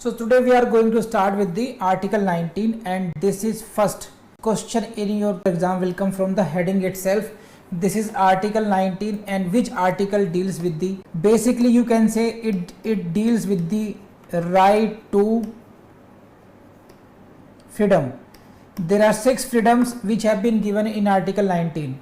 So today we are going to start with the Article 19, and this is first question in your exam will come from the heading itself. This is Article 19, and which article deals with the, basically you can say it deals with the right to freedom. There are 6 freedoms which have been given in Article 19.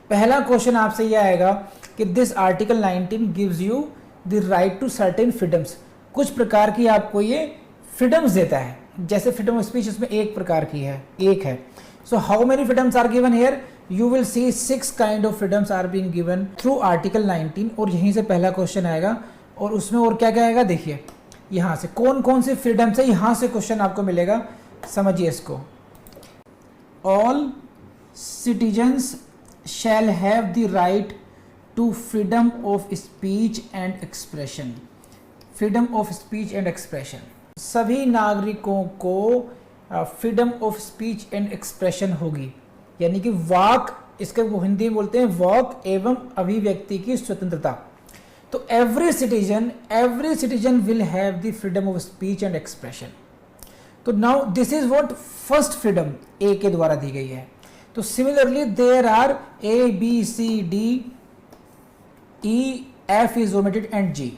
पहला question आपसे यह आएगा कि this article 19 gives you the right to certain freedoms. कुछ प्रकार की आपको ये फ्रीडम्स देता है. जैसे फ्रीडम ऑफ स्पीच इसमें एक प्रकार की है, एक है. So how many freedoms are given here? You will see 6 kind of freedoms are being given through article 19. और यहीं से पहला क्वेश्चन आएगा और उसमें और क्या क्या आएगा देखिए. यहाँ से कौन कौन सी फ्रीडम्स है, यहाँ से क्वेश्चन आपको मिलेगा. समझिए इसको. All citizens shall have the right to freedom of speech and expression. freedom of speech and expression. सभी नागरिकों को freedom of speech and expression होगी, यानी कि वाक, इसका वो हिंदी में बोलते हैं वाक एवं अभिव्यक्ति की स्वतंत्रता. तो every citizen will have the freedom of speech and expression. तो now this is what first freedom A के द्वारा दी गई है. तो similarly there are A, B, C, D, E, F is omitted and G.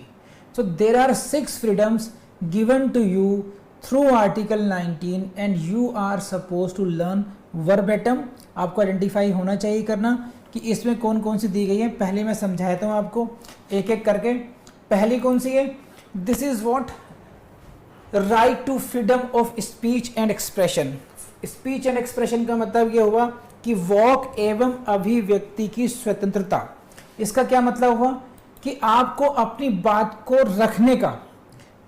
So there are 6 freedoms given to you through Article 19 and you are supposed to learn verbatim. आपको identify होना चाहिए करना कि इसमें कौन कौन सी दी गई है. पहले मैं समझाता हूँ आपको एक एक करके. पहली कौन सी है? This is what right to freedom of speech and expression. Speech and expression का मतलब ये हुआ कि वाक एवं अभिव्यक्ति की स्वतंत्रता. इसका क्या मतलब हुआ कि आपको अपनी बात को रखने का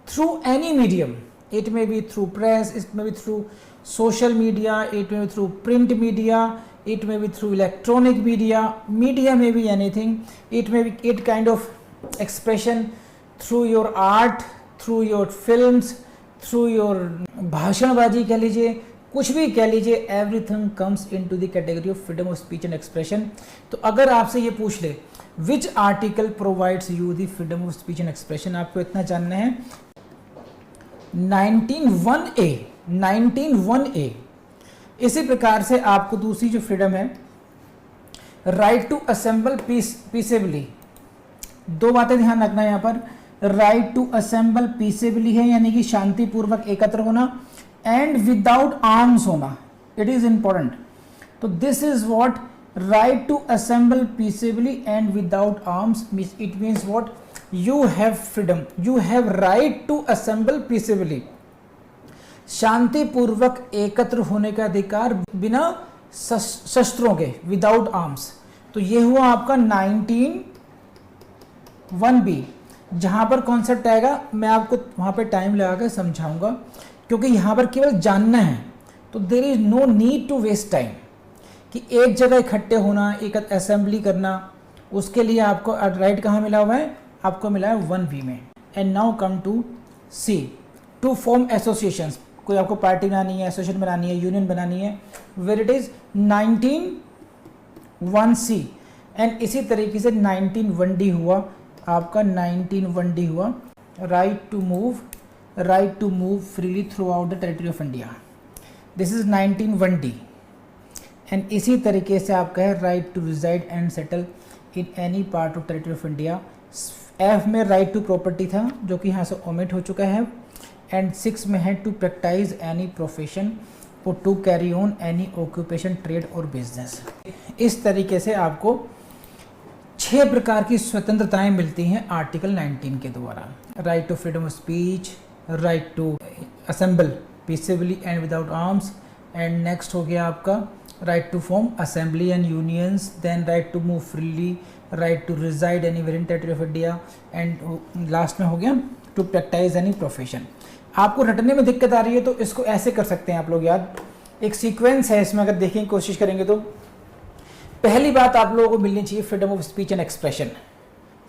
through any medium. It may be through press, it may be through social media, it may be through print media, it may be through electronic media may be anything. It may be it kind of expression through your art, through your films, through your भाषणबाजी कह लीजिए, कुछ भी कह लीजिए. Everything comes into the category of freedom of speech and expression. तो अगर आपसे ये पूछ ले which article provides you the freedom of speech and expression, आपको इतना जानना है. 19(1)(a). 19(1)(a). इसी प्रकार से आपको दूसरी जो फ्रीडम है राइट टू असेंबल पीसेबली. दो बातें ध्यान रखना है यहाँ पर. राइट टू असेंबल पीसेबली है यानी कि शांतिपूर्वक एकत्र होना, एंड विदाउट आर्म्स होना. It is important. तो this is what right to assemble peaceably and without arms. It means what you have freedom, you have right to assemble peaceably. शांतिपूर्वक एकत्र होने का अधिकार बिना शस्त्रों के, विदाउट आर्म्स. तो ये हुआ आपका 19(1)(b). जहां पर कॉन्सेप्ट आएगा मैं आपको वहां पे टाइम लगा कर समझाऊंगा, क्योंकि यहाँ पर केवल जानना है. तो there is no need to waste time कि एक जगह इकट्ठे होना, एक असेंबली करना. उसके लिए आपको राइट कहाँ मिला हुआ है? आपको मिला है 1(b) में. And now come to C, to form associations. कोई आपको पार्टी बनानी है, एसोसिएशन बनानी है, यूनियन बनानी है, where it is 19(1)(c). And इसी तरीके से 19(1)(d) हुआ आपका. 19(1)(d) हुआ right to move freely throughout the territory of India. This is 19(1)(d). and इसी तरीके से आपका है right to reside and settle in any part of territory of India. F में right to property था जो कि यहाँ से omit हो चुका है. and 6 में है to practice any profession or to carry on any occupation, trade or business. इस तरीके से आपको 6 प्रकार की स्वतंत्रताएं मिलती हैं आर्टिकल 19 के द्वारा. Right to freedom of speech, right to assemble peaceably and without arms, and next हो गया आपका right to form assembly and unions, then right to move freely, right to reside anywhere in territory of India, and last में हो गया to practice any profession. आपको रटने में दिक्कत आ रही है तो इसको ऐसे कर सकते हैं आप लोग याद. एक सीक्वेंस है इसमें, अगर देखने की कोशिश करेंगे तो पहली बात आप लोगों को मिलनी चाहिए freedom of speech and expression.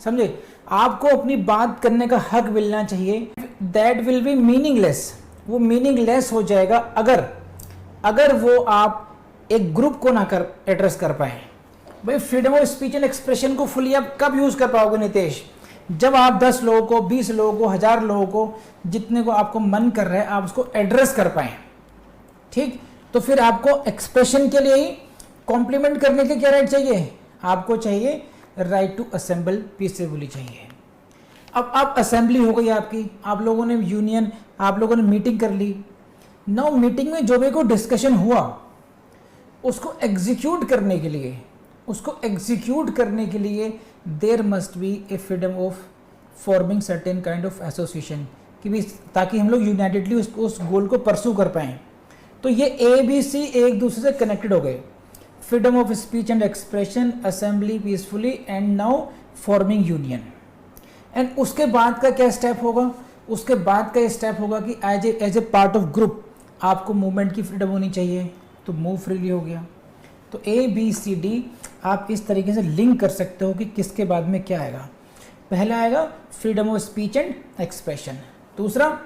समझे? आपको अपनी बात करने का हक मिलना चाहिए. That will be meaningless. वो मीनिंगलेस हो जाएगा अगर वो आप एक ग्रुप को ना एड्रेस कर पाए. भाई freedom of speech and expression को फुली आप कब यूज कर पाओगे नितेश? जब आप 10 लोगों को, 20 लोगों को, 1000 लोगों को, जितने को आपको मन कर रहा है आप उसको एड्रेस कर पाए, ठीक, तो फिर आपको एक्सप्रेशन के लिए ही कॉम्प्लीमेंट करने के क्या राइट चाहिए, आपको चाहिए राइट टू असेंबल पीसफुली चाहिए। अब आप असेंबली हो गई आपकी, आप लोगों ने यूनियन, आप लोगों ने मीटिंग कर ली। नाउ मीटिंग में जो भी कोई डिस्कशन हुआ उसको एग्जीक्यूट करने के लिए, there must be a freedom of forming certain kind of association, कि भी ताकि हम लोग यूनाइटेडली उस गोल को परसू कर पाएँ। तो ये ABC एक दूसरे से कनेक्टेड हो गए, freedom of speech and expression, assembly peacefully, and now forming union. And उसके बाद का क्या स्टेप होगा, उसके बाद का स्टेप होगा कि as a part of group आपको मूवमेंट की फ्रीडम होनी चाहिए, तो मूव फ्रीली हो गया। तो ABCD आप इस तरीके से लिंक कर सकते हो कि किसके बाद में क्या आएगा। पहला आएगा freedom of speech and expression, दूसरा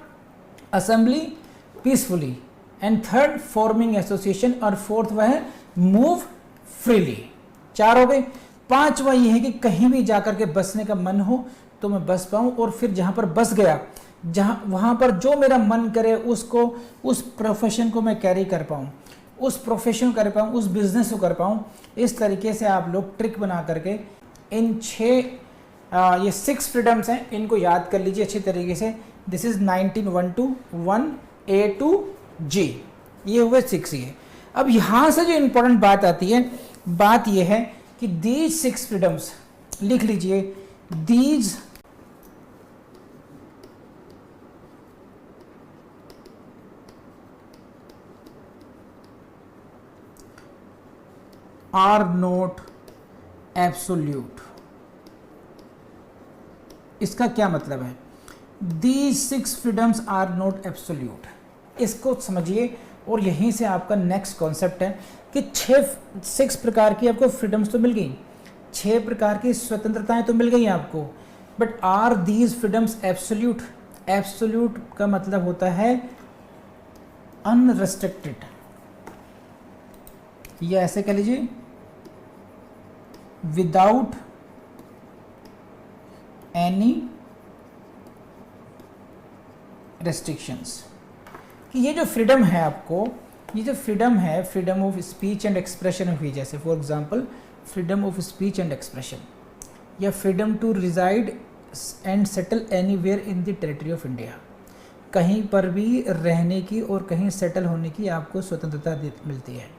assembly peacefully, and third forming association, और फोर्थ वह है मूव फ्रीली। 4 हो गए। 5वां ये है कि कहीं भी जाकर के बसने का मन हो तो मैं बस पाऊँ, और फिर जहाँ पर बस गया, वहाँ पर जो मेरा मन करे उसको, उस प्रोफेशन को मैं कैरी कर पाऊँ, उस प्रोफेशन को कर पाऊँ, उस बिजनेस को कर पाऊँ। इस तरीके से आप लोग ट्रिक बना करके इन 6 ये 6 फ्रीडम्स हैं, इनको याद कर लीजिए अच्छी तरीके से। This is 19 1 to 1 A to G, ये हुए 6 ये। अब यहाँ से जो इम्पोर्टेंट बात आती है, बात ये है कि दीज 6 फ्रीडम्स लिख लीजिए, दीज आर नॉट एब्सोल्यूट। इसका क्या मतलब है, these 6 freedoms are not absolute, इसको समझिए। और यहीं से आपका नेक्स्ट कॉन्सेप्ट है कि 6 प्रकार की आपको फ्रीडम्स तो मिल गई, 6 प्रकार की स्वतंत्रताएं तो मिल गई आपको, but are these freedoms absolute? Absolute का मतलब होता है अनरिस्ट्रिक्टेड, या ऐसे कह लीजिए विदाउट एनी रेस्ट्रिक्शंस। कि ये जो फ्रीडम है आपको, ये जो फ्रीडम है, freedom of speech and expression हुई, जैसे for example freedom of speech and expression, या freedom to reside and settle anywhere in the territory of India, कहीं पर भी रहने की और कहीं सेटल होने की आपको स्वतंत्रता मिलती है।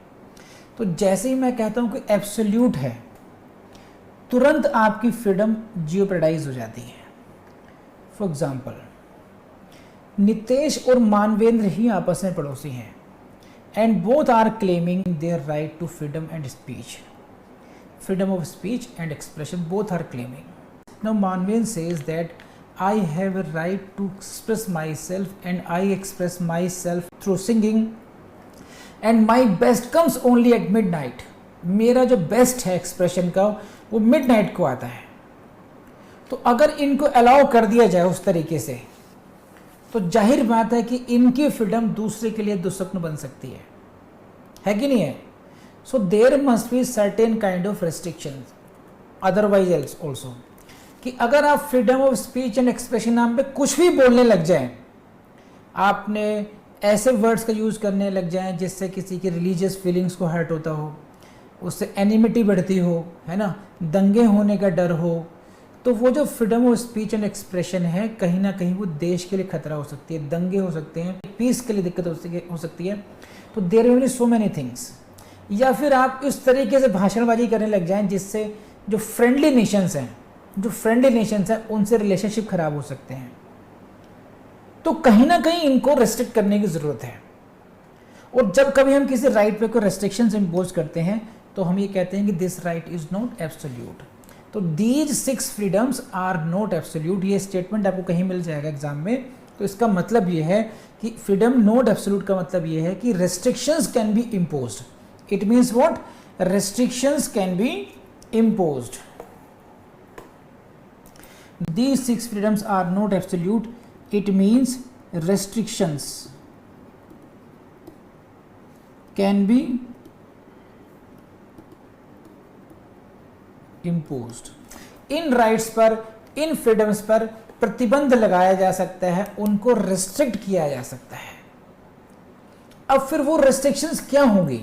तो जैसे ही मैं कहता हूँ कि एब्सोल्यूट है, तुरंत आपकी फ्रीडम जियोप्रेडाइज हो जाती है। फॉर एग्जाम्पल नितेश और मानवेंद्र ही आपस में पड़ोसी हैं, and both are claiming their right to freedom and speech, freedom of speech and expression, both are claiming. Now Manvendra says that I have a right to express myself and I express myself through singing and my best comes only at midnight. मेरा जो best है expression का वो midnight को आता है। तो अगर इनको अलाउ कर दिया जाए उस तरीके से, तो जाहिर बात है कि इनकी फ्रीडम दूसरे के लिए दुस्वप्न बन सकती है कि नहीं है? So there must be certain kind of restrictions, otherwise else also, कि अगर आप freedom of speech and expression नाम पे कुछ भी बोलने लग जाएं, आपने ऐसे वर्ड्स का यूज़ करने लग जाएं जिससे किसी की रिलीजियस फीलिंग्स को हर्ट होता हो, उससे एनिमिटी बढ़ती हो, है ना, दंगे होने का डर हो, तो वो जो freedom of speech and expression है कहीं ना कहीं वो देश के लिए खतरा हो सकती है, दंगे हो सकते हैं, पीस के लिए दिक्कत हो सकती है। तो there will be so many things. या फिर आप इस तरीके से भाषणबाजी करने लग जाएं जिससे जो फ्रेंडली नेशंस हैं उनसे रिलेशनशिप खराब हो सकते हैं। तो कहीं ना कहीं इनको रेस्ट्रिक्ट करने की ज़रूरत है। और जब कभी हम किसी राइट पे कोई रेस्ट्रिक्शंस इम्पोज करते हैं तो हम ये कहते हैं कि this right is not absolute. तो these 6 freedoms are not absolute, ये स्टेटमेंट आपको कहीं मिल जाएगा एग्जाम में। तो इसका मतलब ये है कि फ्रीडम नॉट एब्सोल्यूट का मतलब ये है कि restrictions can be imposed. It means what? Restrictions can be imposed. These 6 freedoms are not absolute. It means restrictions can be imposed. In rights पर इन फ्रीडम्स पर प्रतिबंध लगाया जा सकता है, उनको रिस्ट्रिक्ट किया जा सकता है। अब फिर वो रेस्ट्रिक्शंस क्या होंगी?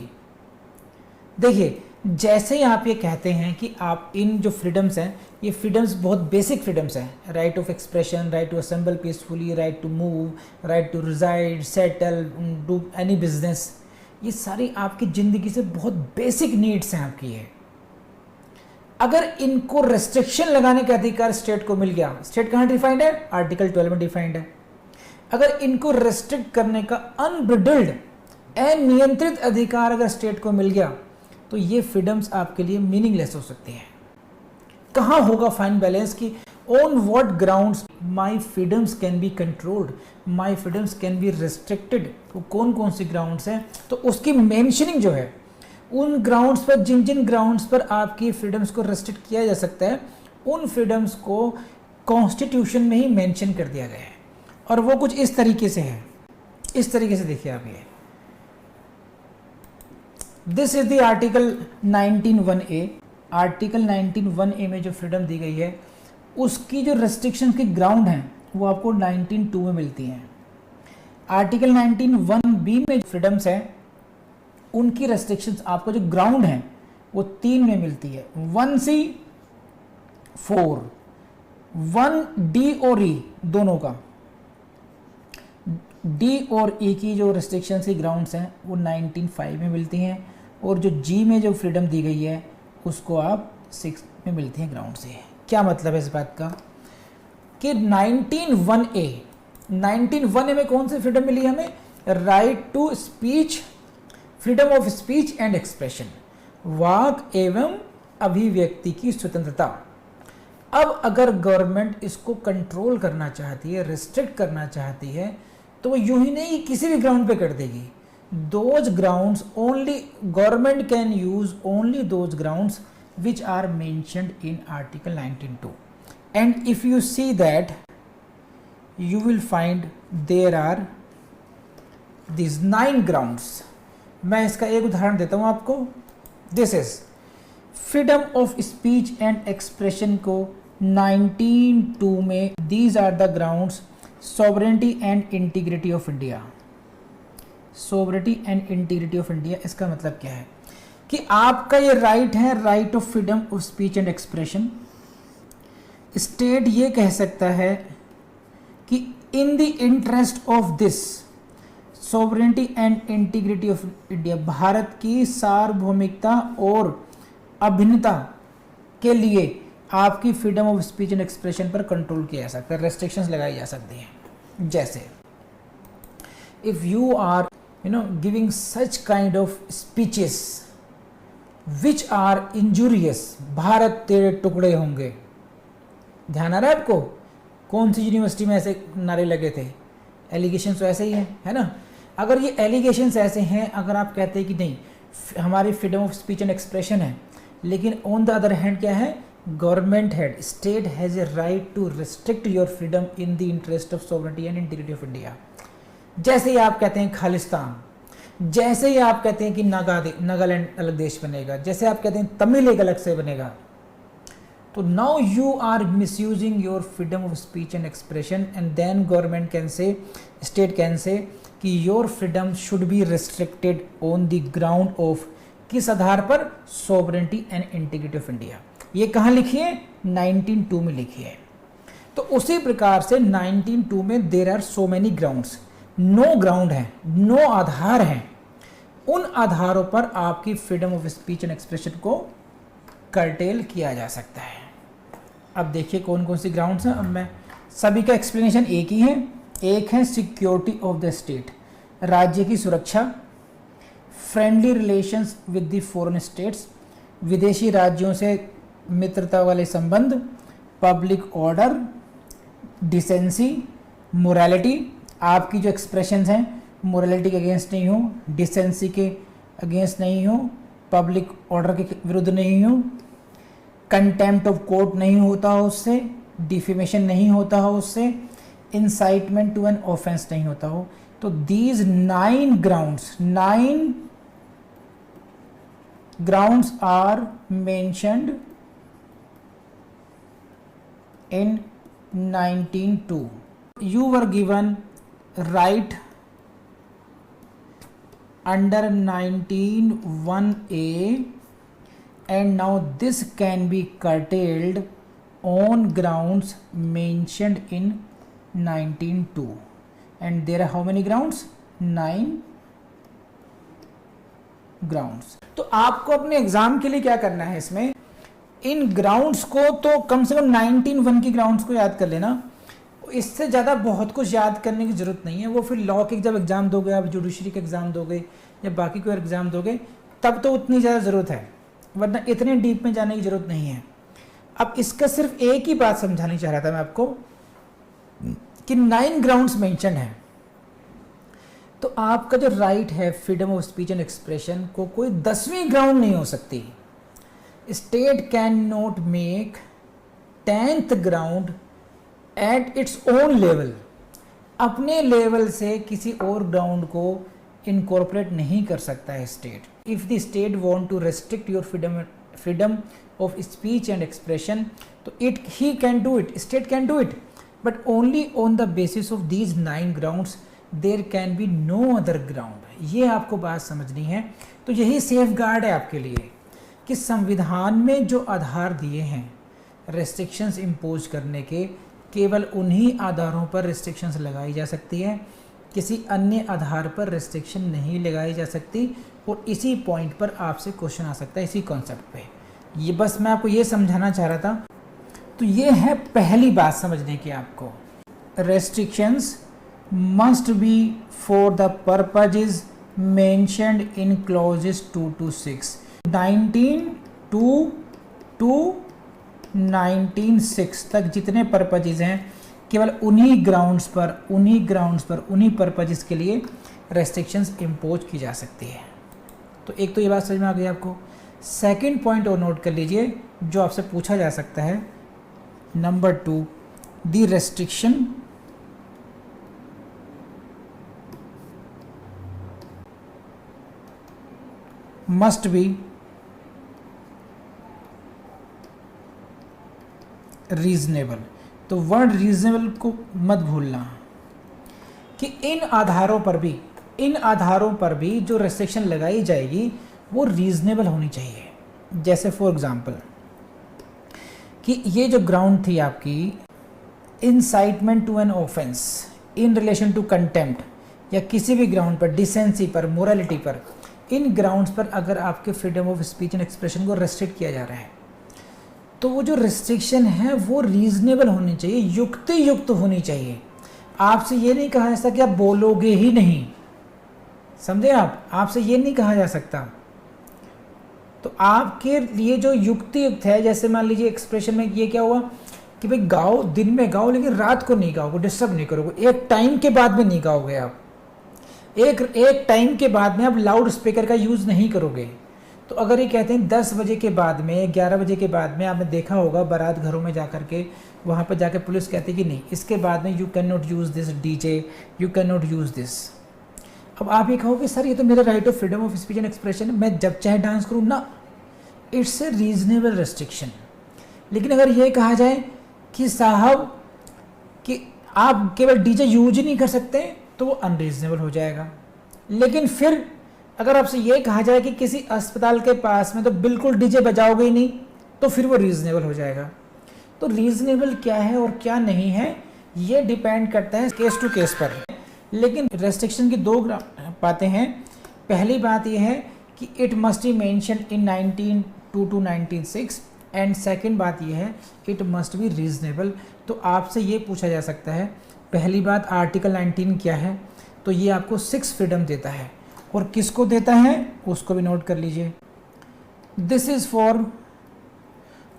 देखिए, जैसे ही आप ये कहते हैं कि आप इन जो फ्रीडम्स हैं, ये फ्रीडम्स बहुत बेसिक फ्रीडम्स हैं, right of expression, right to assemble peacefully, right to move, right to reside, settle, do any business, ये सारी आपकी ज़िंदगी से बहुत बेसिक नीड्स हैं आपकी। ये अगर इनको रेस्ट्रिक्शन लगाने का अधिकार स्टेट को मिल गया, स्टेट कहाँ डिफाइंड है? आर्टिकल 12 में डिफाइंड है। अगर इनको रेस्ट्रिक्ट करने का अनब्रिडल्ड, अनियंत्रित अधिकार अगर स्टेट को मिल गया, तो ये फ्रीडम्स आपके लिए मीनिंगलेस हो सकती हैं। कहाँ होगा फाइन बैलेंस की on what grounds my freedoms can be controlled, my freedoms can be restricted, वो कौन कौन सी ग्राउंड्स हैं, तो उसकी मेंशनिंग जो है, उन ग्राउंड्स पर, जिन जिन ग्राउंड्स पर आपकी फ्रीडम्स को रेस्ट्रिक्ट किया जा सकता है, उन फ्रीडम्स को कॉन्स्टिट्यूशन में ही मेंशन कर दिया गया है। और वो कुछ इस तरीके से है, इस तरीके से देखिए आप, ये this is the article 19(1)(a). Article 19(1)(a) में जो फ्रीडम दी गई है, उसकी जो रेस्ट्रिक्शन की ग्राउंड हैं वो आपको 19(2) में मिलती हैं। आर्टिकल 19(1)(b) में जो फ्रीडम्स हैं, उनकी रेस्ट्रिक्शंस आपको जो ग्राउंड हैं वो 3 में मिलती है, 1C 4, 1D और E दोनों का। D और E की जो रेस्ट्रिक्शंस की ग्राउंड्स हैं वो 19(5) में मिलती हैं, और जो G में जो फ्रीडम दी गई है उसको आप 6 में मिलती हैं ग्राउंड से। क्या मतलब है इस बात का कि 19(1)(a), 19(1)(a) में कौन सी फ्रीडम मिली हमें? Right to speech, freedom of speech and expression, वाक एवं अभिव्यक्ति की स्वतंत्रता। अब अगर गवर्नमेंट इसको कंट्रोल करना चाहती है, रिस्ट्रिक्ट करना चाहती है, तो वो यूं ही नहीं किसी भी ग्राउंड पे कर देगी। Those grounds only government can use only those grounds which are mentioned in article 19(2), and if you see that you will find there are these 9 grounds। मैं इसका एक उदाहरण देता हूं आपको। This is freedom of speech and expression को 19(2) में, these are the grounds: sovereignty and integrity of India। sovereignty and integrity of India, इसका मतलब क्या है कि आपका ये राइट है, right of freedom of speech and expression. State ये कह सकता है कि इन the interest of this sovereignty and integrity of India, Bharat की सार्वभौमिकता और अभिन्नता के लिए आपकी freedom of speech and expression पर कंट्रोल किया जा सकता है, रेस्ट्रिक्शंस लगाई जा सकती हैं। जैसे if you are giving such kind of speeches which are injurious, Bharat तेरे टुकड़े होंगे। ध्यान आ रहा है आपको? कौन सी यूनिवर्सिटी में ऐसे नारे लगे थे? एलिगेशंस तो ऐसे ही हैं, है ना? अगर ये एलिगेशंस ऐसे हैं, अगर आप कहते हैं कि नहीं हमारी freedom of speech and expression है, लेकिन ऑन द अदर हैंड क्या है, government head, state has a right to restrict your freedom in the interest of sovereignty and integrity of India. जैसे ही आप कहते हैं खालिस्तान, जैसे ही आप कहते हैं कि नागालैंड अलग देश बनेगा, जैसे आप कहते हैं तमिल एक अलग से बनेगा, तो now you are misusing your freedom of speech and expression, and then government can say, state can say कि your freedom should be restricted on the ground of, किस आधार पर? Sovereignty and integrity of India. ये कहाँ लिखी है? 19(2) में लिखी है। तो उसी प्रकार से 19(2) में there are so many grounds, 9 ground हैं, 9 आधार हैं। उन आधारों पर आपकी freedom of speech and expression को कर्टेल किया जा सकता है। अब देखिए कौन कौन सी ग्राउंड्स हैं। अब मैं सभी का एक्सप्लेनेशन एक ही है। एक है सिक्योरिटी ऑफ द स्टेट, राज्य की सुरक्षा, friendly relations with the foreign states, विदेशी राज्यों से मित्रता वाले संबंध, पब्लिक ऑर्डर, डिसेंसी, मोरालिटी, आपकी जो एक्सप्रेशंस हैं मोरालिटी के अगेंस्ट नहीं हो, डिसेंसी के अगेंस्ट नहीं हो, पब्लिक ऑर्डर के विरुद्ध नहीं हो, कंटेम्प्ट ऑफ कोर्ट नहीं होता हो उससे, डिफेमेशन नहीं होता हो उससे, इंसाइटमेंट टू एन ऑफेंस नहीं होता हो। तो these 9 grounds are mentioned in 1902. You were given right under 19(1)(a), and now this can be curtailed on grounds mentioned in 19(2). and there are how many grounds? 9 grounds. तो आपको अपने exam के लिए क्या करना है, इसमें इन ग्राउंड्स को तो कम से कम 19(1) की ग्राउंड्स को याद कर लेना। इससे ज़्यादा बहुत कुछ याद करने की ज़रूरत नहीं है। वो फिर लॉ के जब एग्ज़ाम दोगे, आप जुडिशरी के एग्ज़ाम दोगे या बाकी कोई एग्ज़ाम दोगे, तब तो उतनी ज़्यादा ज़रूरत है, वरना इतने डीप में जाने की ज़रूरत नहीं है। अब इसका सिर्फ एक ही बात समझानी चाह रहा था मैं आपको कि 9 ग्राउंड्स मेंशन है। तो आपका जो राइट है freedom of speech and expression को कोई 10वीं ग्राउंड नहीं हो सकती। State can not make 10th ground at its own level. अपने लेवल से किसी और ग्राउंड को इनकॉर्पोरेट नहीं कर सकता है state. If the state want to restrict your freedom of speech and expression, तो he can do it, state can do it, but only on the basis of these 9 grounds, there can be no other ground. ये आपको बात समझनी है। तो यही safe guard है आपके लिए कि संविधान में जो आधार दिए हैं रेस्ट्रिक्शंस इम्पोज करने के, केवल उन्हीं आधारों पर रेस्ट्रिक्शंस लगाई जा सकती है, किसी अन्य आधार पर रेस्ट्रिक्शन नहीं लगाई जा सकती। और इसी पॉइंट पर आपसे क्वेश्चन आ सकता है, इसी कॉन्सेप्ट पे। ये बस मैं आपको ये समझाना चाह रहा था। तो ये है पहली बात समझने की आपको, restrictions must be for the purposes mentioned in clauses 2 to 6. 19(2) to 19(6) तक जितने पर्पजेज हैं, केवल उन्हीं ग्राउंड्स पर उन्हीं पर्पजेज के लिए रेस्ट्रिक्शंस इम्पोज की जा सकती है। तो एक तो ये बात समझ में आ गई आपको। सेकंड पॉइंट और नोट कर लीजिए जो आपसे पूछा जा सकता है, number 2, the restriction must be reasonable. तो वर्ड रीजनेबल को मत भूलना कि इन आधारों पर भी जो रेस्ट्रिक्शन लगाई जाएगी वो रीजनेबल होनी चाहिए। जैसे फॉर एग्जांपल कि ये जो ग्राउंड थी आपकी, incitement to an offence in relation to contempt, या किसी भी ग्राउंड पर, डिसेंसी पर, मोरालिटी पर, इन ग्राउंड्स पर अगर आपके freedom of speech and expression को रेस्ट्रिक्ट किया जा रहा है, तो वो जो रिस्ट्रिक्शन है वो रीजनेबल होनी चाहिए, युक्त होनी चाहिए। आपसे ये नहीं कहा जा सकता कि आप बोलोगे ही नहीं, समझे आप, आपसे ये नहीं कहा जा सकता। तो आपके लिए जो युक्त है, जैसे मान लीजिए एक्सप्रेशन में ये क्या हुआ कि भाई गाओ, दिन में गाओ लेकिन रात को नहीं गाओगे, डिस्टर्ब नहीं करोगे, एक टाइम के बाद में नहीं गाओगे आप, एक टाइम के बाद में आप लाउड स्पीकर का यूज़ नहीं करोगे। तो अगर ये कहते हैं 10 बजे के बाद में, 11 बजे के बाद में, आपने देखा होगा बारात घरों में जा कर के, वहाँ पर जाकर पुलिस कहती है कि नहीं, इसके बाद में you can not use this DJ, you can not use this. अब आप ये कहोगे सर ये तो मेरा right of freedom of speech and expression है, मैं जब चाहे डांस करूँ ना, इट्स ए रीजनेबल रेस्ट्रिक्शन। लेकिन अगर ये कहा जाए कि साहब कि आप केवल डीजे यूज ही नहीं कर सकते, तो वो अनरीजनेबल हो जाएगा। लेकिन फिर अगर आपसे ये कहा जाए कि किसी अस्पताल के पास में तो बिल्कुल डीजे बजाओगे ही नहीं, तो फिर वो रीजनेबल हो जाएगा। तो रीजनेबल क्या है और क्या नहीं है, ये डिपेंड करता है केस टू केस पर। लेकिन रेस्ट्रिक्शन की 2 बातें हैं। पहली बात ये है कि it must be mention in 19(2) to 19(6), and second बात ये है इट मस्ट बी रीजनेबल। तो आपसे ये पूछा जा सकता है, पहली बात आर्टिकल 19 क्या है, तो ये आपको 6 फ्रीडम देता है, और किसको देता है उसको भी नोट कर लीजिए। This is for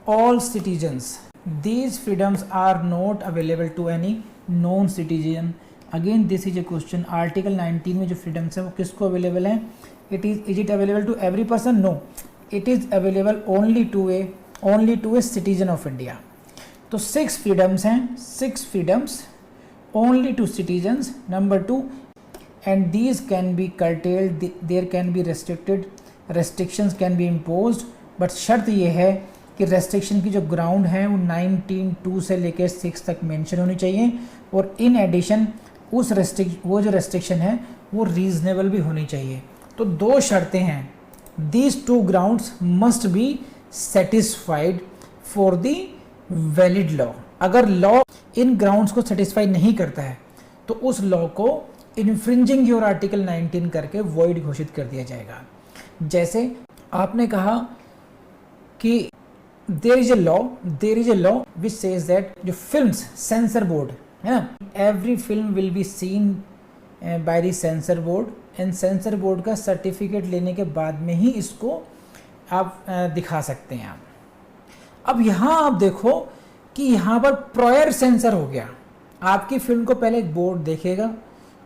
all citizens, these freedoms are not available to any non citizen. Again this is a question, article 19 में जो फ्रीडम्स है वो किसको अवेलेबल है, is it available to every person? No, it is available only to a citizen of India. तो 6 freedoms हैं, 6 freedoms only to citizens. Number 2, and these can be curtailed, there can be restrictions can be imposed, but शर्त ये है कि restriction की जो ground है वो 19(2) से लेकर 6 तक मेंशन होनी चाहिए, और इन एडिशन वो जो रेस्ट्रिक्शन है वो रीजनेबल भी होनी चाहिए। तो 2 शर्तें हैं, these 2 grounds must be satisfied for the valid law. अगर लॉ इन ग्राउंड्स को सेटिस्फाई नहीं करता है तो उस लॉ को इन्फ्रिंजिंग योर आर्टिकल 19 करके वॉइड घोषित कर दिया जाएगा। जैसे आपने कहा कि there is a law which says that जो फिल्म्स सेंसर बोर्ड है ना, every film will be seen by the censor board, and censor board का सर्टिफिकेट लेने के बाद में ही इसको आप दिखा सकते हैं। अब यहाँ आप देखो कि यहाँ पर प्रायर सेंसर हो गया। आपकी फिल्म को पहले एक बोर्ड देखेगा,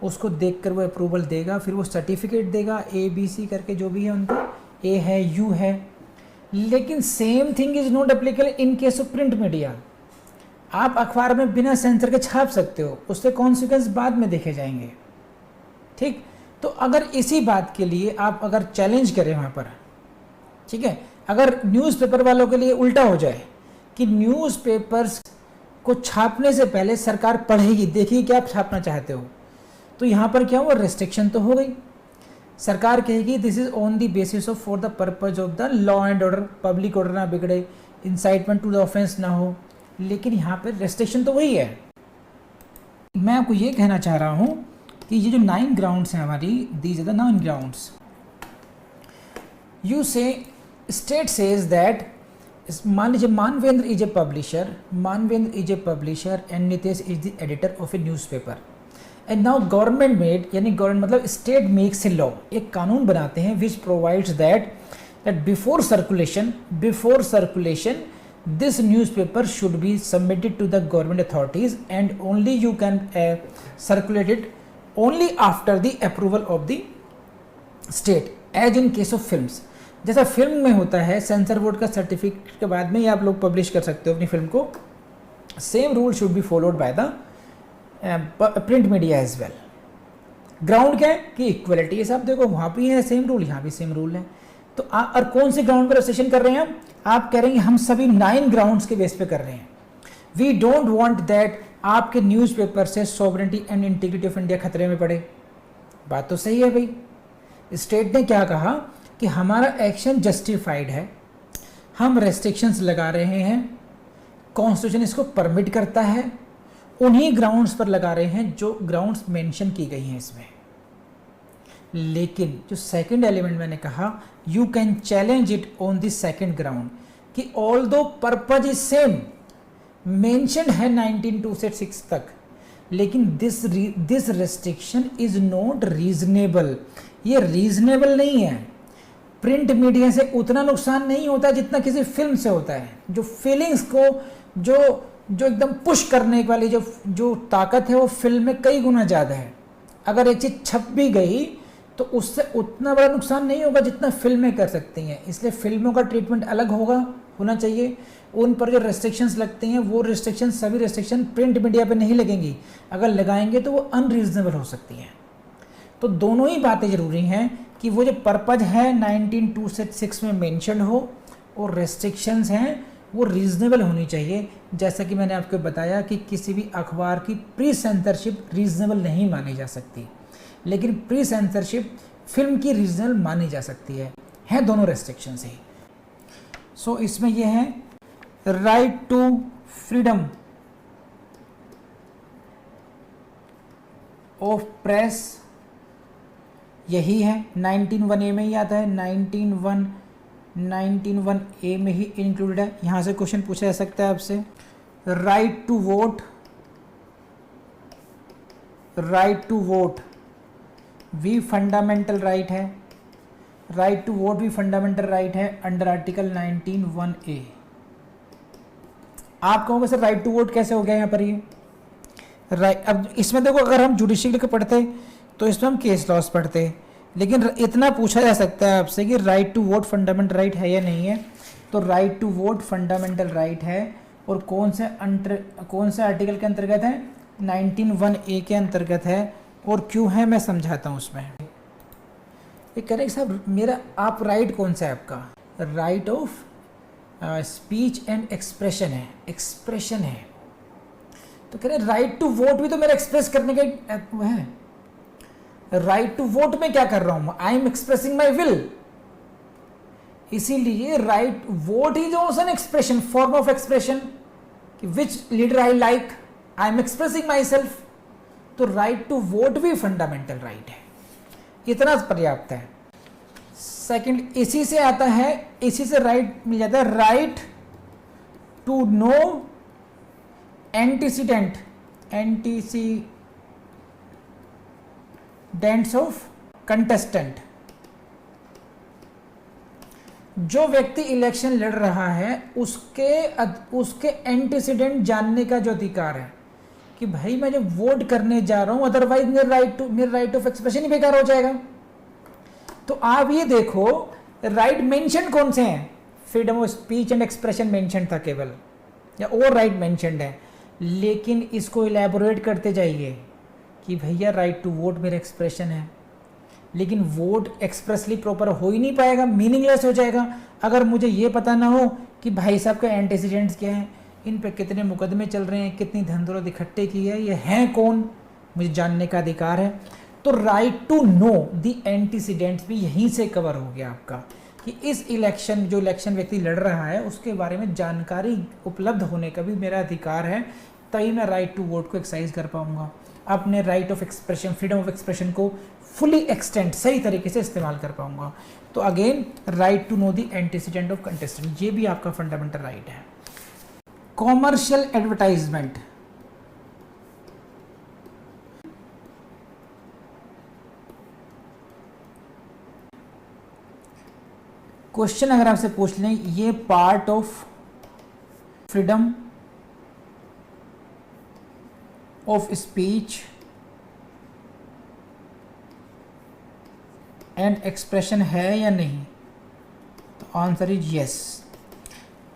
उसको देखकर वो अप्रूवल देगा, फिर वो सर्टिफिकेट देगा ABC करके, जो भी है उनको, A है, U है। लेकिन same thing is not applicable in case of print media. आप अखबार में बिना सेंसर के छाप सकते हो, उससे कॉन्सिक्वेंस बाद में देखे जाएंगे। ठीक, तो अगर इसी बात के लिए आप अगर चैलेंज करें वहाँ पर, ठीक है, अगर न्यूज़पेपर वालों के लिए उल्टा हो जाए कि न्यूज़पेपर्स को छापने से पहले सरकार पढ़ेगी, देखिए क्या आप छापना चाहते हो, तो यहाँ पर क्या हुआ, रेस्ट्रिक्शन तो हो गई। सरकार कहेगी this is on the basis of for the purpose of the law and order, public order ना बिगड़े, इंसाइटमेंट टू द ऑफेंस ना हो, लेकिन यहाँ पर रेस्ट्रिक्शन तो वही है। मैं आपको ये कहना चाह रहा हूँ कि ये जो 9 ग्राउंड्स हैं हमारी, these are the 9 grounds. You say state says that, मान लीजिए Manvendra is a publisher and Nitesh is the editor of a newspaper, and now government made, यानी गवर्नमेंट मतलब स्टेट मेक्स ए लॉ, एक कानून बनाते हैं which provides that before circulation this newspaper should be submitted to the government authorities and only you can circulate it only after the approval of the state, as in case of films। जैसा film में होता है sensor board का certificate के बाद में ही आप लोग पब्लिश कर सकते हो अपनी फिल्म को, same rule should be followed by the print media as well. Ground क्या है कि इक्वलिटी है, सब देखो वहाँ भी है सेम रूल, यहाँ भी सेम रूल है। तो और कौन से ग्राउंड पर रजिस्ट्रेशन कर रहे हैं आप कह रहे हैं हम सभी 9 ग्राउंड्स के बेस पे कर रहे हैं। वी डोंट वांट दैट आपके न्यूज़पेपर से sovereignty and integrity of India खतरे में पड़े। बात तो सही है भाई। स्टेट ने क्या कहा कि हमारा एक्शन जस्टिफाइड है, हम रेस्ट्रिक्शंस लगा रहे हैं, कॉन्स्टिट्यूशन इसको परमिट करता है, उन्हीं ग्राउंड्स पर लगा रहे हैं जो ग्राउंड्स मेंशन की गई हैं इसमें। लेकिन जो सेकंड एलिमेंट मैंने कहा, you can challenge it on the second ground कि although purpose is same, mentioned है 19(2) से 6 तक, लेकिन this restriction is not reasonable. ये रीजनेबल नहीं है। प्रिंट मीडिया से उतना नुकसान नहीं होता जितना किसी फिल्म से होता है। जो फीलिंग्स को जो एकदम पुश करने वाली जो ताकत है वो फिल्म में कई गुना ज़्यादा है। अगर एक चीज़ छप भी गई तो उससे उतना बड़ा नुकसान नहीं होगा जितना फिल्में कर सकती हैं। इसलिए फिल्मों का ट्रीटमेंट अलग होना चाहिए। उन पर जो रेस्ट्रिक्शंस लगती हैं वो सभी रेस्ट्रिक्शन प्रिंट मीडिया पे नहीं लगेंगी। अगर लगाएंगे तो वो अनरीजनेबल हो सकती हैं। तो दोनों ही बातें ज़रूरी हैं कि वो जो पर्पज है 19(2) से 6 में मेंशन हो, और रेस्ट्रिक्शंस हैं वो रीजनेबल होनी चाहिए। जैसा कि मैंने आपको बताया कि किसी भी अखबार की प्री सेंसरशिप रीजनेबल नहीं मानी जा सकती, लेकिन प्री सेंसरशिप फिल्म की रीजनेबल मानी जा सकती है दोनों रेस्ट्रिक्शंस ही। सो इसमें ये है right to freedom of press, यही है 19(1)A में ही आता है, 19(1)A में ही इंक्लूडेड है। यहाँ से क्वेश्चन पूछा जा सकता है आपसे। राइट टू वोट भी फंडामेंटल राइट है। राइट टू वोट भी फंडामेंटल राइट है अंडर आर्टिकल 19(1)A। आप कहोगे सर राइट टू वोट कैसे हो गया यहाँ पर ये राइट। अब इसमें देखो अगर हम जुडिशियल के पढ़ते तो इसमें हम केस लॉस पढ़ते, लेकिन इतना पूछा जा सकता है आपसे कि right to vote fundamental right है या नहीं है। तो right to vote fundamental right है, और कौन से आर्टिकल के अंतर्गत है, 19(1)A के अंतर्गत है। और क्यों है मैं समझाता हूँ उसमें। ये करेक्ट साहब मेरा आप राइट कौन सा है आपका, right of speech and expression है, एक्सप्रेशन है, तो कह रहे राइट टू वोट भी तो मेरा एक्सप्रेस करने का वो है। राइट टू वोट में क्या कर रहा हूं, I am expressing my will, इसीलिए right vote is also an expression, form of expression, कि which leader I like, I am expressing myself. तो राइट टू वोट भी फंडामेंटल राइट है, इतना पर्याप्त है। सेकंड इसी से आता है, इसी से राइट मिल जाता है, right to know antecedent, antecedents of contestant. जो व्यक्ति इलेक्शन लड़ रहा है उसके एंटीसीडेंट जानने का जो अधिकार है, कि भाई मैं जब वोट करने जा रहा हूं अदरवाइज मेरा राइट ऑफ एक्सप्रेशन ही बेकार हो जाएगा। तो आप ये देखो राइट मेंशन कौन से हैं, freedom of speech and expression mention था केवल, या और राइट मेंशनड है, लेकिन इसको इलेबोरेट करते जाइए कि भैया राइट टू वोट मेरा एक्सप्रेशन है, लेकिन वोट एक्सप्रेसली प्रॉपर हो ही नहीं पाएगा, मीनिंगलेस हो जाएगा अगर मुझे ये पता ना हो कि भाई साहब का एंटीसीडेंट्स क्या है, इन पे कितने मुकदमे चल रहे हैं, कितनी धन दौलत इकट्ठे की है, ये हैं कौन, मुझे जानने का अधिकार है। तो right to know the antecedents भी यहीं से कवर हो गया आपका, कि इस इलेक्शन जो इलेक्शन व्यक्ति लड़ रहा है उसके बारे में जानकारी उपलब्ध होने का भी मेरा अधिकार है, तभी मैं राइट टू वोट को एक्सरसाइज कर पाऊंगा, अपने right of expression, freedom of expression को फुली एक्सटेंड सही तरीके से इस्तेमाल कर पाऊंगा। तो again right to know the antecedent of contestant, ये भी आपका फंडामेंटल राइट है। कॉमर्शियल एडवर्टाइजमेंट, क्वेश्चन अगर आपसे पूछ लें, ये part of freedom of speech and expression है या नहीं, तो answer is yes.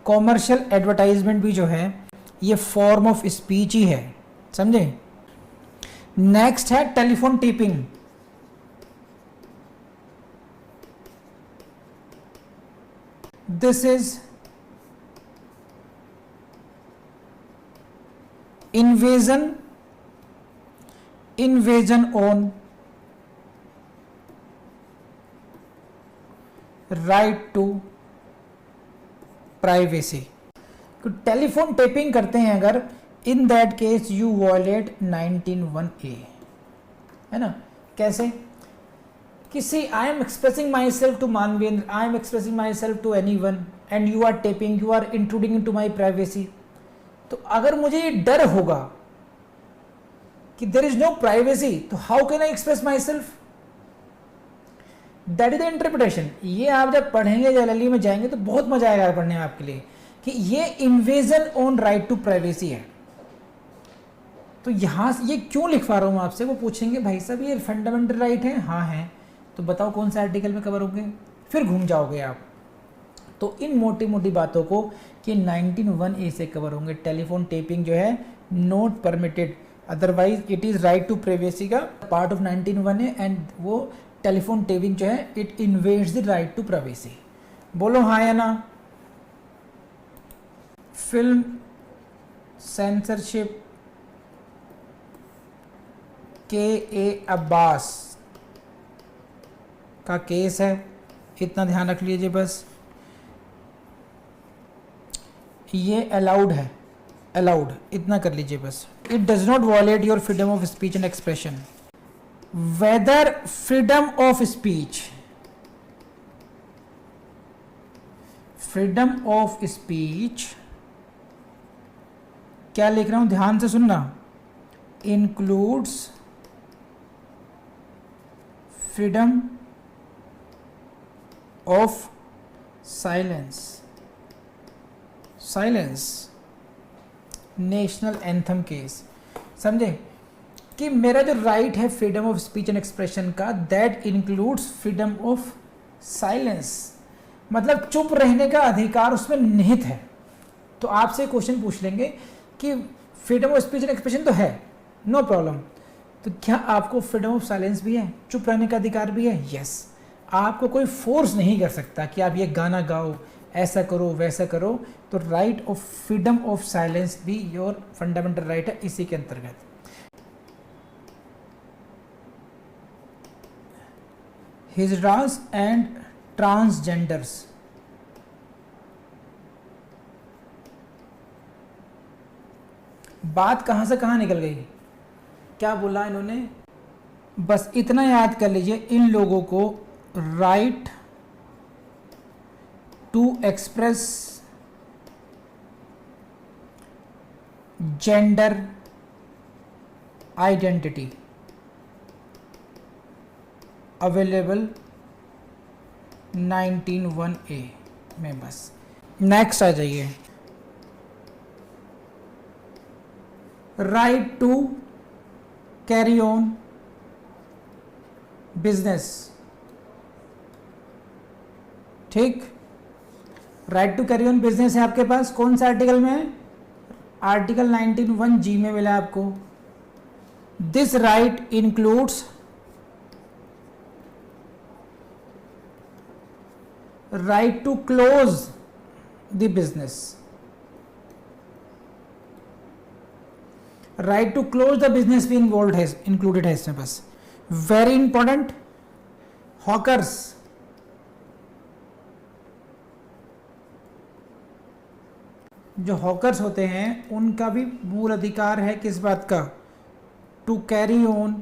Commercial advertisement भी जो है ये फॉर्म ऑफ स्पीच ही है, समझे। नेक्स्ट है telephone tapping, this is invasion on right to privacy. तो टेलीफोन टेपिंग करते हैं अगर, in that case you violate 19(1)(a), है ना। कैसे, किसी I am expressing myself to Manvendra, I am expressing myself to anyone and you are tapping, you are intruding into my privacy. तो अगर मुझे ये डर होगा कि देयर इज नो प्राइवेसी, तो how can I express my self, that is the interpretation. ये आप जब पढ़ेंगे जेएलएलई में जाएंगे तो बहुत मजा आएगा पढ़ने में आपके लिए, कि ये invasion on right to privacy है। तो यहां ये क्यों लिखवा रहा हूं आपसे, वो पूछेंगे भाई साहब ये फंडामेंटल राइट है, हाँ है, तो बताओ कौन सा आर्टिकल में कवर होंगे, फिर घूम जाओगे आप। तो इन मोटी मोटी बातों को कि 19(1)(a) से कवर होंगे। टेलीफोन टेपिंग जो है not permitted, otherwise it is right to privacy का पार्ट ऑफ 19(1)(a) एंड वो टेलीफोन टेपिंग जो है it invades the right to privacy. बोलो हाँ या ना। फिल्म सेंसरशिप के अब्बास का केस है, इतना ध्यान रख लीजिए बस। ये अलाउड है, अलाउड इतना कर लीजिए बस। It does not violate your freedom of speech and expression. Whether freedom of speech, freedom of speech क्या लिख रहा हूं ध्यान से सुनना, includes freedom of silence, silence national anthem case. समझे कि मेरा जो राइट है freedom of speech and expression का, that includes freedom of silence, मतलब चुप रहने का अधिकार उसमें निहित है। तो आपसे क्वेश्चन पूछ लेंगे कि freedom of speech and expression तो है, नो प्रॉब्लम, तो क्या आपको फ्रीडम ऑफ साइलेंस भी है, चुप रहने का अधिकार भी है? यस। आपको कोई फोर्स नहीं कर सकता कि आप ये गाना गाओ, ऐसा करो वैसा करो, तो right of freedom of silence भी योर फंडामेंटल राइट है इसी के अंतर्गत। हिजड़ास एंड ट्रांसजेंडर्स, बात कहाँ से कहाँ निकल गई, क्या बोला इन्होंने, बस इतना याद कर लीजिए, इन लोगों को right to express gender identity available 19(1)(a) में। बस नेक्स्ट आ जाइए, right to carry on business, ठीक, right to carry on business है आपके पास, कौन सा आर्टिकल में है, आर्टिकल 19(1)(g) में मिला आपको। This right includes right to close the business, right to close the business भी इन्वॉल्व है, इंक्लूडेड है इसमें। बस वेरी इंपॉर्टेंट, हॉकर्स, जो हॉकर्स होते हैं उनका भी मूल अधिकार है किस बात का, to carry on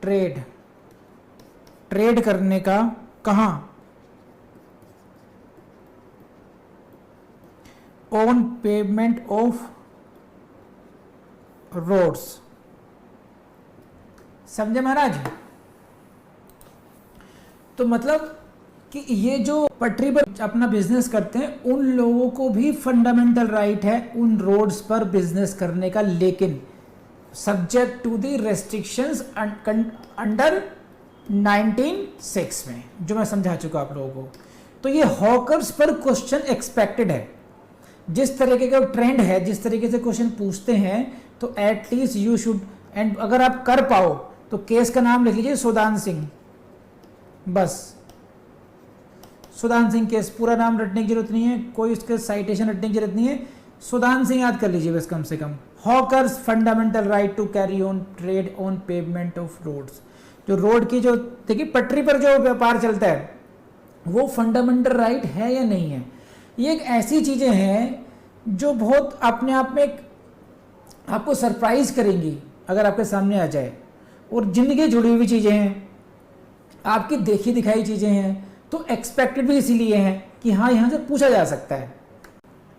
trade, trade करने का, कहां, ऑन पेमेंट ऑफ रोड्स, समझे महाराज। तो मतलब कि ये जो पटरी पर अपना बिजनेस करते हैं उन लोगों को भी फंडामेंटल राइट है उन रोड्स पर बिजनेस करने का, लेकिन subject to the restrictions under 19(6) में, जो मैं समझा चुका आप लोगों को। तो ये हॉकर्स पर क्वेश्चन एक्सपेक्टेड है, जिस तरीके का ट्रेंड है, जिस तरीके से क्वेश्चन पूछते हैं, तो एटलीस्ट यू शुड, एंड अगर आप कर पाओ तो केस का नाम लिख लीजिए सुदान सिंह, बस सुदान सिंह केस, पूरा नाम रटने की जरूरत नहीं है, कोई उसके साइटेशन रटने की जरूरत नहीं है, सुदान सिंह याद कर लीजिए बस कम से कम। Hawkers fundamental right to carry on trade on payment of roads, जो रोड की, जो देखिए पटरी पर जो व्यापार चलता है वो फंडामेंटल राइट है या नहीं है। ये एक ऐसी चीजें हैं जो बहुत अपने आप में आपको सरप्राइज करेंगी अगर आपके सामने आ जाए, और जिंदगी जुड़ी हुई चीजें हैं, आपकी देखी दिखाई चीजें हैं, तो एक्सपेक्टेड भी इसीलिए है कि हाँ यहां से पूछा जा सकता है।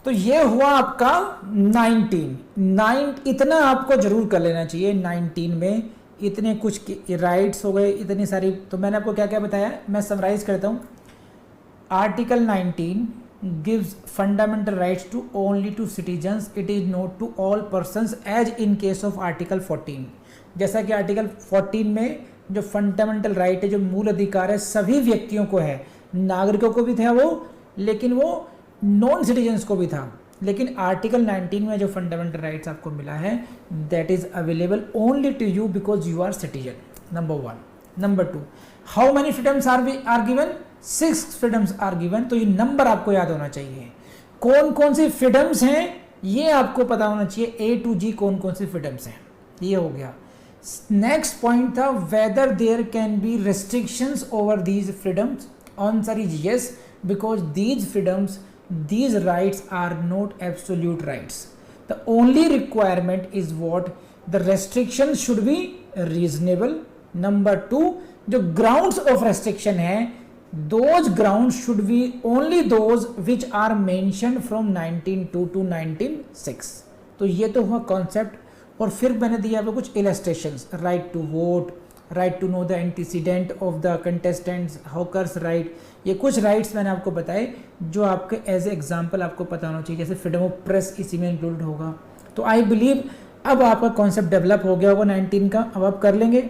तो ये हुआ आपका 19, इतना आपको जरूर कर लेना चाहिए। 19 में इतने कुछ राइट्स हो गए, इतनी सारी, तो मैंने आपको क्या क्या बताया, मैं समराइज करता हूं। Article 19 gives fundamental rights to only to citizens, it is not to all persons as in case of article 14। जैसा कि आर्टिकल 14 में जो फंडामेंटल राइट है, जो मूल अधिकार है, सभी व्यक्तियों को है, नागरिकों को भी था वो, लेकिन वो नॉन सिटीजन्स को भी था। लेकिन आर्टिकल 19 में जो फंडामेंटल राइट्स आपको मिला है, that is available only to you because you are citizen, number 1। Number 2, how many freedoms are given, 6 freedoms are given. तो ये नंबर आपको याद होना चाहिए, कौन कौन सी फ्रीडम्स हैं ये आपको पता होना चाहिए, A to G कौन कौन सी फ्रीडम्स हैं, ये हो गया। नेक्स्ट पॉइंट था whether there can be restrictions over these freedoms, answer is yes, because these freedoms, these rights are not absolute rights, the only requirement is what the restrictions should be reasonable। number 2, जो grounds of restriction है, those grounds should be only those which are mentioned from 1902 to 1906। तो ये तो हुआ concept, और फिर मैंने दिया आपको कुछ illustrations, right to vote, right to know the antecedent of the contestants, hawkers right, ये कुछ राइट्स मैंने आपको बताए जो आपके एज ए एग्जाम्पल आपको पता होना चाहिए। जैसे फ्रीडम ऑफ प्रेस इसी में इंक्लूड होगा। तो आई बिलीव अब आपका कॉन्सेप्ट डेवलप हो गया होगा 19 का, अब आप कर लेंगे।